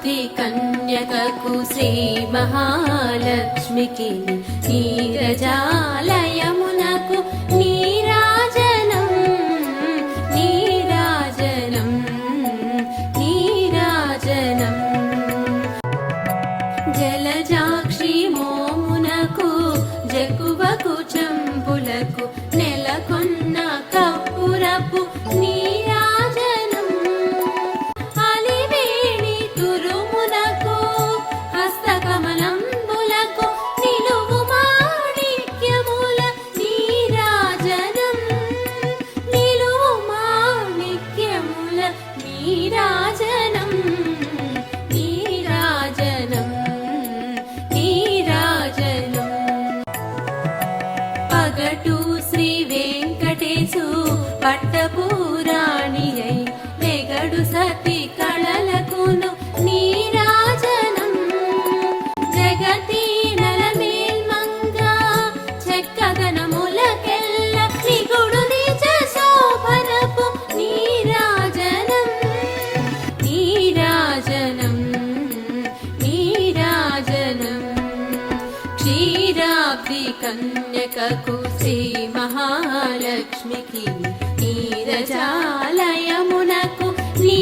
క్షీరాబ్ది కన్యకకు శ్రీ మహాలక్ష్మికి నీరజాలయమునకు నీరాజనం నీరాజనం నీరాజనం జలజాక్షి మోమునకు జకువకు చంపులకు నెలకొన్న కప్పురపు నీరాజనం అలివేణి తురుమునకు హస్తకమలంబులకు నిలువు మాణిక్యముల నీరాజనం నిలువు మాణిక్యముల నీరాజనం నీరాజనం నీరాజనం పగటు శ్రీ వెంకటేశు పట్టపురాణియై నెగడు సతి కళలకును నీరాజనం జగతి నలమేల్మంగ చెక్కదనములకెల్ల నిగుడు నిజ శోభనపు నీరాజనం నీరాజనం నీరాజనం క్షీరాబ్ది కన్యకకు శ్రీ మహాలక్ష్మికి నీరజాలయమునకు నీ